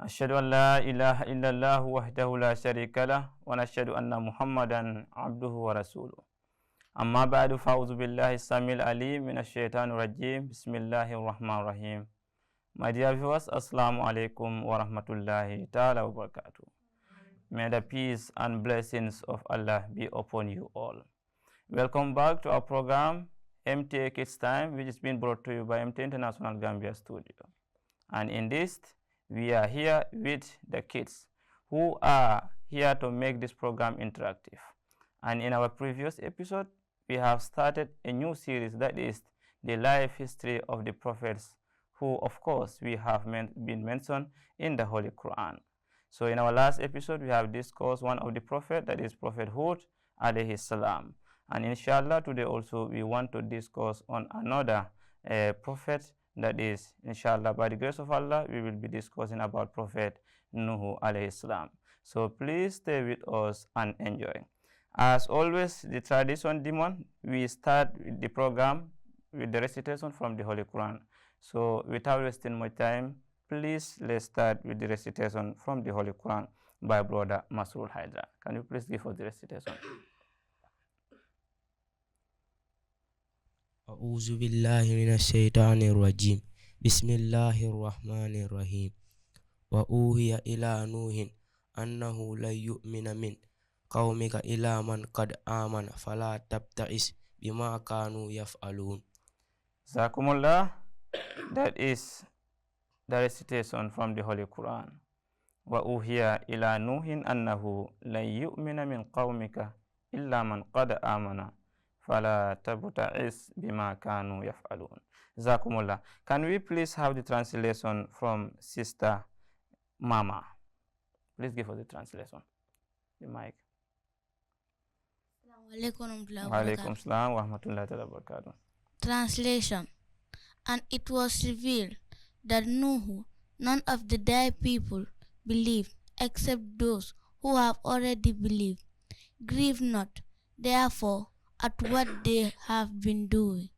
أشهد أن لا إله إلا الله وحده لا شريك له ونشهد أن محمدا عبده ورسوله أما بعد فأعوذ بالله السميع العليم من الشيطان الرجيم بسم الله الرحمن الرحيم. My dear viewers, Assalamu alaikum wa rahmatullahi ta'ala wa barakatuh. May the peace and blessings of Allah be upon you all. Welcome back to our program MTA Kids Time, which is being brought to you by MTA International Gambia Studios. And in this, we are here with the kids who are here to make this program interactive. And in our previous episode, we have started a new series that is the life history of the prophets who, of course, we have been mentioned in the Holy Quran. So in our last episode, we have discussed one of the prophets, that is Prophet Hud alayhi salam. And inshallah, today also we want to discuss on another prophet, that is, inshallah, by the grace of Allah, we will be discussing about Prophet Nuh alayhi salam. So please stay with us and enjoy. As always, the tradition demon, we start the program with the recitation from the Holy Quran. So without wasting much time, please let's start with the recitation from the Holy Quran by Brother Masrul Hydra. Can you please give us the recitation? أعوذ بالله من الشيطان الرجيم بسم الله الرحمن الرحيم وأوحي إلى نوح أنه لن يؤمن من قومك إلا من قد آمن فلا تبتئس بما كانوا يفعلون. Zakumullah. That is the recitation from the Holy Quran. وَأُوحِيَ إِلَى نُوحٍ أَنَّهُ لَن يُؤْمِنَ مِنْ قَوْمِكَ إِلَّا مَنْ قَدْ آمَنَ فَلَا تَبْتَئِسْ بِمَا كَانُوا يَفْعَلُونَ. Zakumullah. Can we please have the translation from Sister Mama? Please give us the translation. The mic. Wa alaikum salam wa rahmatullahi wa barakatuh. Translation. And it was revealed that Nuh, none of the dead people, believed except those who have already believed. Grieve not, therefore, at what they have been doing.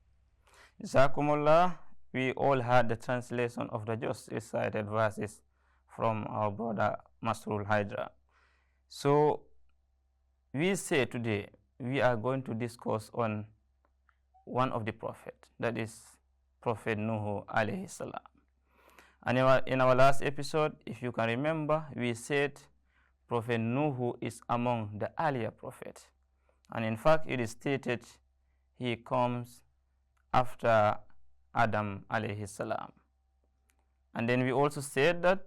Jazakumullah. We all had the translation of the just recited verses from our brother Masrul Hydra. So we say today we are going to discuss on one of the prophets, that is Prophet Nuh alayhi salam. And in our last episode, if you can remember, we said Prophet Nuh is among the earlier prophets. And in fact, it is stated he comes after Adam alayhi salam. And then we also said that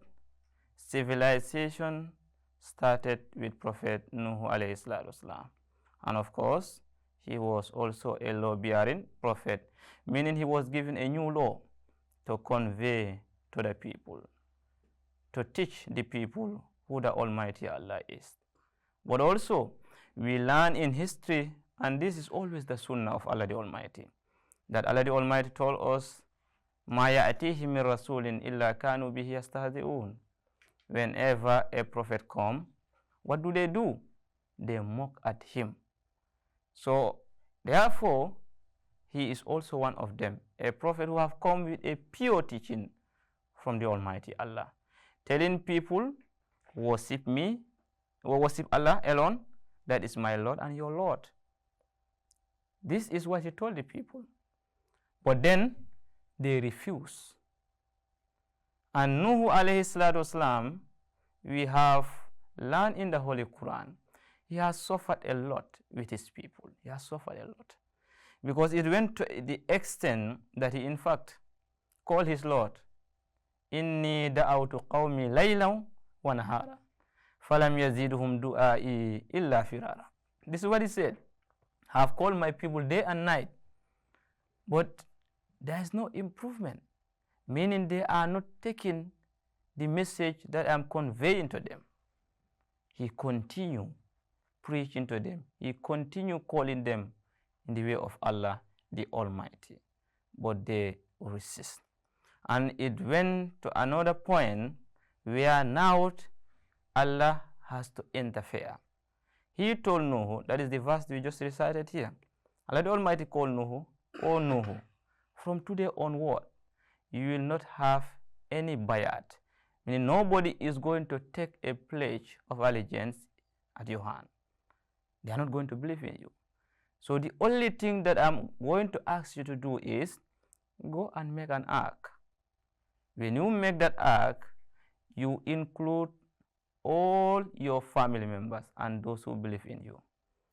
civilization started with Prophet Nuh alayhi salam. And of course, he was also a law-bearing prophet, meaning he was given a new law to convey to the people, to teach the people who the Almighty Allah is. But also, we learn in history, and this is always the sunnah of Allah the Almighty, that Allah the Almighty told us, مَا يَأْتِيهِم مِّن رَسُولٍ إِلَّا كَانُوا بِهِ يَسْتَهْزِئُونَ. Whenever a prophet comes, what do? They mock at him. So, therefore, he is also one of them, a prophet who have come with a pure teaching from the Almighty Allah, telling people, worship me, or worship Allah alone, that is my Lord and your Lord. This is what he told the people. But then, they refuse. And Nuh alayhi salatu wasalam, we have learned in the Holy Quran, he has suffered a lot with his people. He has suffered a lot. Because it went to the extent that he in fact called his Lord, Inni da'awtu qawmi laylan wa nahara, falam yazidhum du'ai illa firara. This is what he said. I have called my people day and night, but there is no improvement, meaning they are not taking the message that I am conveying to them. He continued preaching to them. He continued calling them in the way of Allah the Almighty, but they resist. And it went to another point where now Allah has to interfere. He told Nuh, that is the verse we just recited here. Allah the Almighty called Nuh, O Nuh, from today onward, you will not have any bayat, Meaning nobody is going to take a pledge of allegiance at your hand. They are not going to believe in you. So the only thing that I'm going to ask you to do is go and make an ark. When you make that ark, you include all your family members and those who believe in you.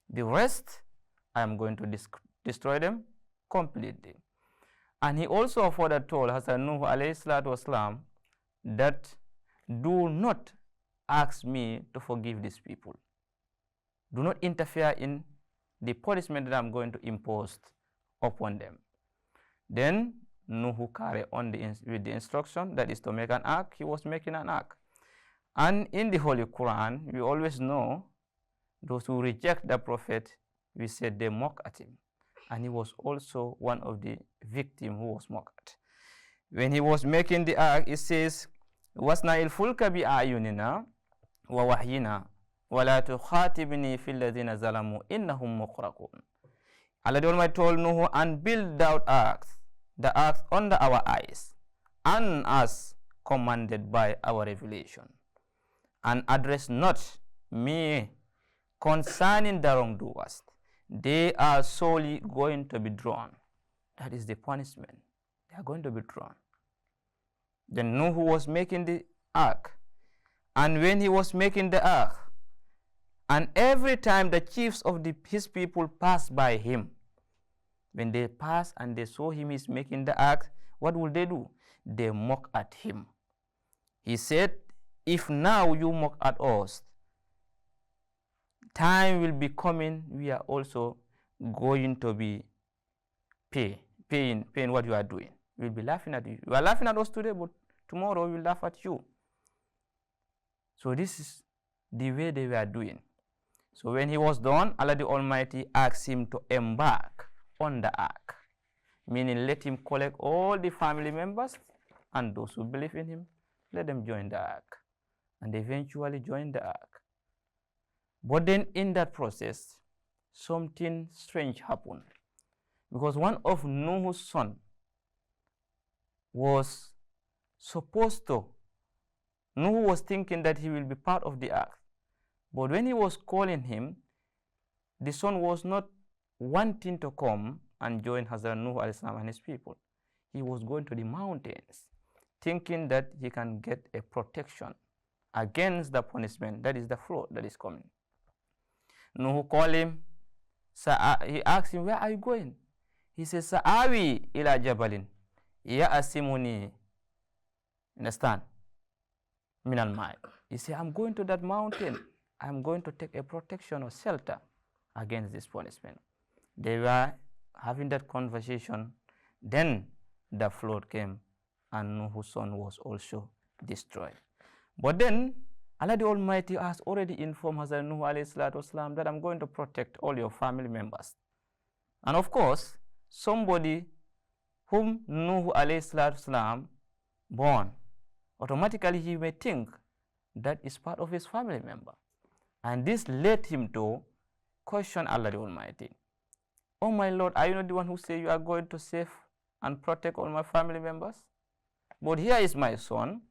The rest, I am going to destroy them completely. And he also further told Hazrat Nuh alayhi salatu wasalam that do not ask me to forgive these people. Do not interfere in the punishment that I'm going to impose upon them. Then Nuh carried on with the instruction, that is to make an ark. He was making an ark. And in the Holy Quran, we always know those who reject the Prophet, we said they mock at him. And he was also one of the victims who was mocked. When he was making the ark, it says, وَاسْنَعِ الْفُلْكَ بِأَعْيُنِنَا وَوَحْيِنَا وَلَا تُخَاطِبْنِي فِي الَّذِينَ ظَلَمُوا إِنَّهُمْ مُغْرَقُونَ. Allah the Almighty told Nuh, and build out arks, the arks under our eyes, and as commanded by our revelation. And address not me concerning the wrongdoers. They are solely going to be drawn. That is the punishment. They are going to be drawn. Then Nuh was making the ark. And when he was making the ark, and every time the chiefs of his people passed by him, when they passed and they saw him is making the ark, what will they do? They mock at him. He said, if now you mock at us, time will be coming, we are also going to be paying what you are doing. We'll be laughing at you. You are laughing at us today, but tomorrow we'll laugh at you. So this is the way they were doing. So when he was done, Allah the Almighty asked him to embark on the ark, meaning let him collect all the family members and those who believe in him, let them join the ark. And they eventually joined the ark. But then in that process, something strange happened. Because one of Nuh's sons was supposed to, Nuh was thinking that he will be part of the ark. But when he was calling him, the son was not wanting to come and join Hazrat Nuh and his people. He was going to the mountains, thinking that he can get a protection against the punishment, that is the flood that is coming. Nuh called him. He asked him, where are you going? He says, Sa'awi ila jabalin ya'asimuni. Understand? Minal mai. He said, I'm going to that mountain. I'm going to take a protection or shelter against this punishment. They were having that conversation. Then the flood came and Nuh's son was also destroyed. But then Allah the Almighty has already informed Hazrat Nuh alayhi salatu wasalam that I'm going to protect all your family members. And of course, somebody whom Nuh alayhi salatu wasalam born, automatically he may think that is part of his family member. And this led him to question Allah the Almighty. Oh my Lord, are you not the one who say you are going to save and protect all my family members? But here is my son.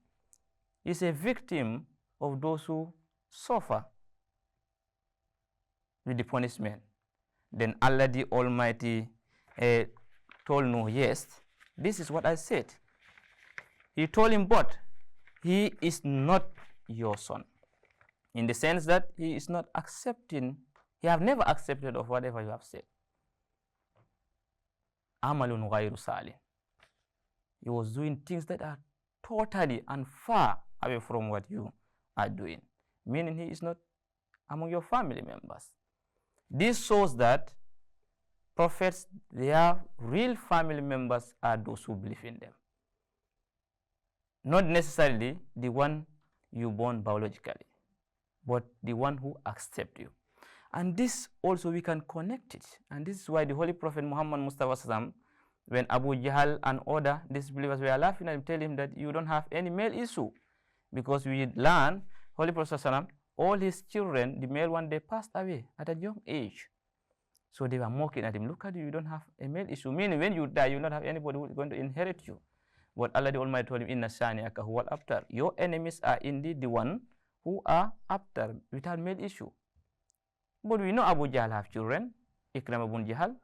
He's a victim of those who suffer with the punishment. Then Allah the Almighty told Nuh, yes, this is what I said. He told him, but he is not your son. In the sense that he is not accepting, he have never accepted of whatever you have said. Amalun ghayru salih. He was doing things that are totally and far away from what you are doing, meaning he is not among your family members. This shows that prophets, their real family members are those who believe in them, not necessarily the one you born biologically, but the one who accept you. And this also we can connect it. And this is why the Holy Prophet Muhammad Mustafa Sallam, when Abu Jahl and other disbelievers were laughing at him, tell him that you don't have any male issue. Because we learn, Holy Prophet Sallam, all his children, the male one, they passed away at a young age. So they were mocking at him. Look at you, you don't have a male issue. Meaning when you die, you will not have anybody who is going to inherit you. But Allah the Almighty told him, Inna shani'aka huwal abtar. Your enemies are indeed the one who are abtar, without male issue. But we know Abu Jahl have children, Ikram ibn Jahl.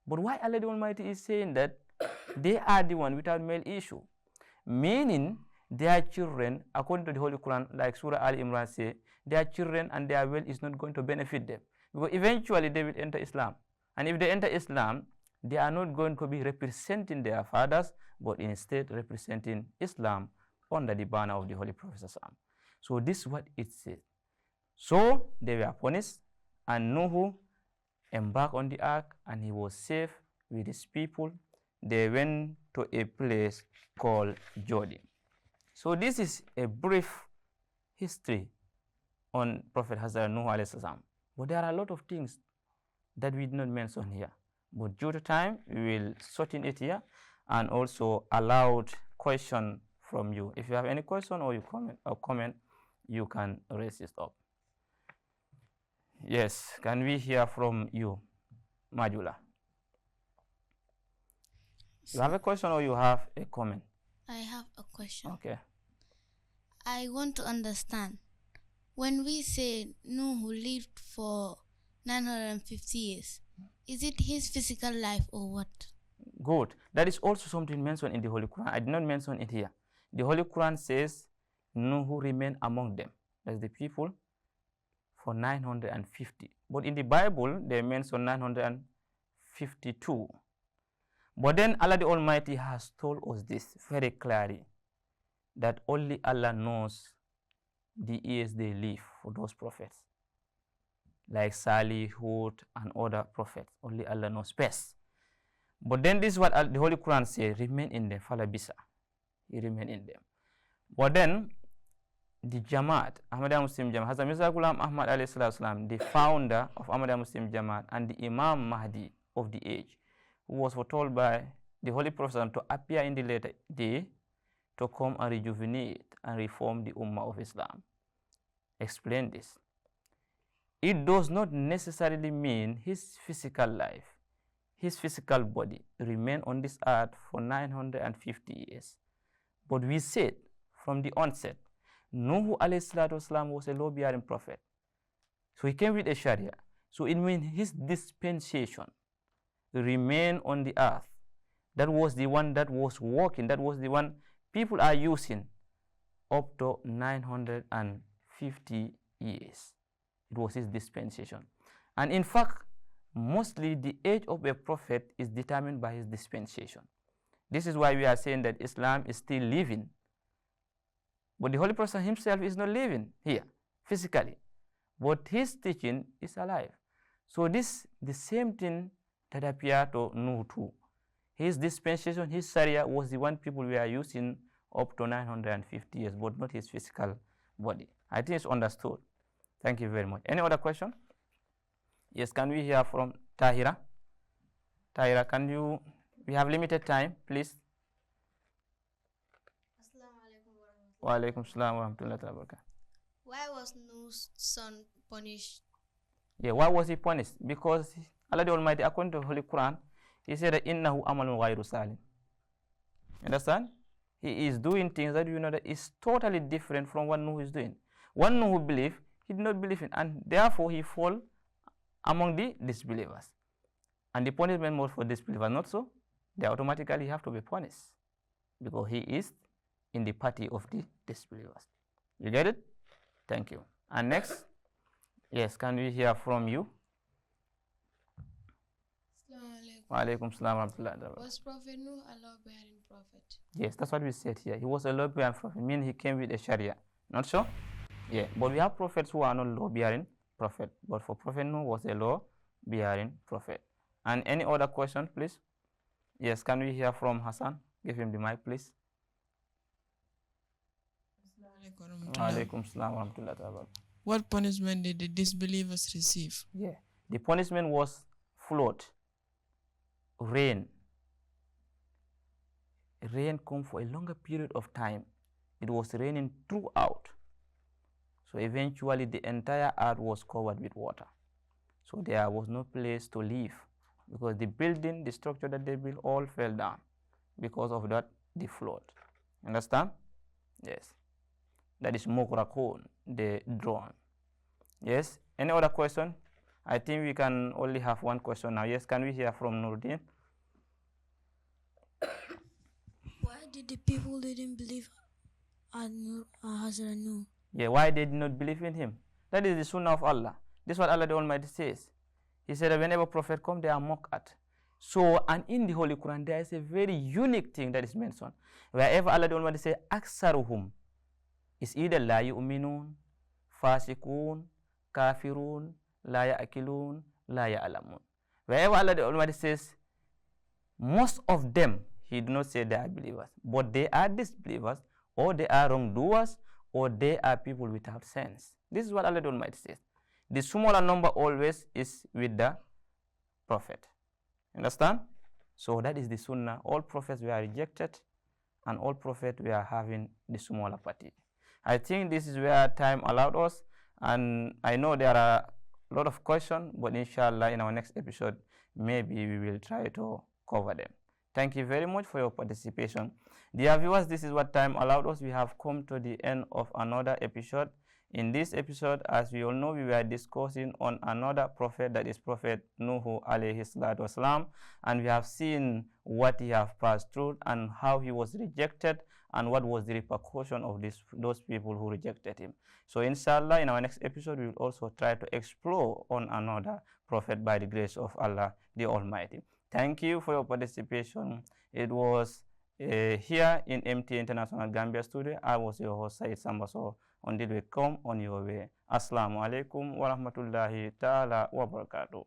But why Allah the Almighty is saying that they are the one without male issue? Meaning their children, according to the Holy Quran, like Surah Al Imran say, their children and their wealth is not going to benefit them. Because eventually they will enter Islam. And if they enter Islam, they are not going to be representing their fathers, but instead representing Islam under the banner of the Holy Prophet. So this is what it says. So they were punished, and Nuh embarked on the ark, and he was safe with his people. They went to a place called Jordan. So this is a brief history on Prophet Hazrat Nuh alayhi salam. But there are a lot of things that we did not mention here. But due to time, we will shorten it here and also allow question from you. If you have any question or you comment, you can raise it up. Yes, can we hear from you, Majula? You have a question or you have a comment? I have a question. Okay. I want to understand. When we say Nuh lived for 950 years, is it his physical life or what? Good. That is also something mentioned in the Holy Quran. I did not mention it here. The Holy Quran says Nuh remained among them, that's the people, for 950. But in the Bible, they mention 952. But then Allah the Almighty has told us this very clearly, that only Allah knows the years they live for those prophets. Like Salih, Hud, and other prophets. Only Allah knows best. But then this is what the Holy Quran says, remain in them, falabisa. He remain in them. But then, the Jamaat, Ahmadiyya Muslim Jamaat, Hazrat Mirza Ghulam Ahmad alayhi salam, the founder of Ahmadiyya Muslim Jamaat and the Imam Mahdi of the age, who was foretold by the Holy Prophet to appear in the later day to come and rejuvenate and reform the Ummah of Islam. Explain this. It does not necessarily mean his physical life, his physical body remain on this earth for 950 years. But we said from the onset, Nuh alayhi salatu wasalam was a law-bearing prophet. So he came with a Sharia. So it means his dispensation remain on the earth. That was the one that was working. That was the one people are using up to 950 years. It was his dispensation. And in fact, mostly the age of a prophet is determined by his dispensation. This is why we are saying that Islam is still living. But the Holy Prophet himself is not living here physically. But his teaching is alive. So this the same thing that appeared to Nuh too. His dispensation, his Sharia was the one people were using up to 950 years, but not his physical body. I think it's understood. Thank you very much. Any other question? Yes, can we hear from Tahira? Tahira, can you, we have limited time, please. Wa alaikum salam wa rahmatullahi wa barakatuh. Why was Nuh's son punished? Yeah, why was he punished? Because Allah the Almighty, according to the Holy Quran, he said that innahu amalun ghayru salim. Understand? He is doing things that you know that is totally different from what Nuh is doing. One Nuh who believed, he did not believe in, and therefore he fall among the disbelievers. And the punishment was for disbelievers, not so. They automatically have to be punished because he is in the party of the disbelievers. You get it? Thank you. And next, yes, can we hear from you? Wa alaikum salam wa rahmatullahi wa barakatuh. Was Prophet Nuh a law-bearing prophet? Yes, that's what we said here. He was a law-bearing prophet, meaning he came with a Sharia. Not so? Yeah, but we have prophets who are not law-bearing prophet. But for Prophet Nuh was a law-bearing prophet. And any other question, please? Yes, can we hear from Hassan? Give him the mic, please. Wa alaikum salam wa rahmatullahi wa barakatuh. What punishment did the disbelievers receive? Yeah, the punishment was flood, rain. Rain come for a longer period of time. It was raining throughout. So eventually the entire earth was covered with water. So there was no place to live because the building, the structure that they built all fell down because of that the flood. Understand? Yes. That is Mughraqun, the drone. Yes. Any other question? I think we can only have one question now. Yes, can we hear from Nuruddin? Why did the people didn't believe Hazrat Nuh? Yeah, why they did not believe in him? That is the sunnah of Allah. This is what Allah the Almighty says. He said that whenever prophet come, they are mocked at. So, and in the Holy Quran, there is a very unique thing that is mentioned. Wherever Allah the Almighty says, Aksaruhum, is either la yu'minun, fasikun, kafirun, la ya'akilun, la ya'alamun. Wherever Allah the Almighty says, most of them, he did not say they are believers, but they are disbelievers, or they are wrongdoers, or they are people without sense. This is what Allah the Almighty says. The smaller number always is with the prophet. Understand? So that is the sunnah. All prophets were rejected, and all prophets were having the smaller party. I think this is where time allowed us, and I know there are a lot of questions, but inshallah in our next episode, maybe we will try to cover them. Thank you very much for your participation. Dear viewers, this is what time allowed us. We have come to the end of another episode. In this episode, as we all know, we were discussing on another prophet, that is Prophet Nuh alayhi salatu wasalam, and we have seen what he have passed through and how he was rejected and what was the repercussion of those people who rejected him. So inshallah, in our next episode, we will also try to explore on another prophet by the grace of Allah the Almighty. Thank you for your participation. It was here in MTA International Gambia Studio. I was your host, Said Sambaso. Until we come on your way. Assalamu alaikum wa rahmatullahi ta'ala wa barakatuh.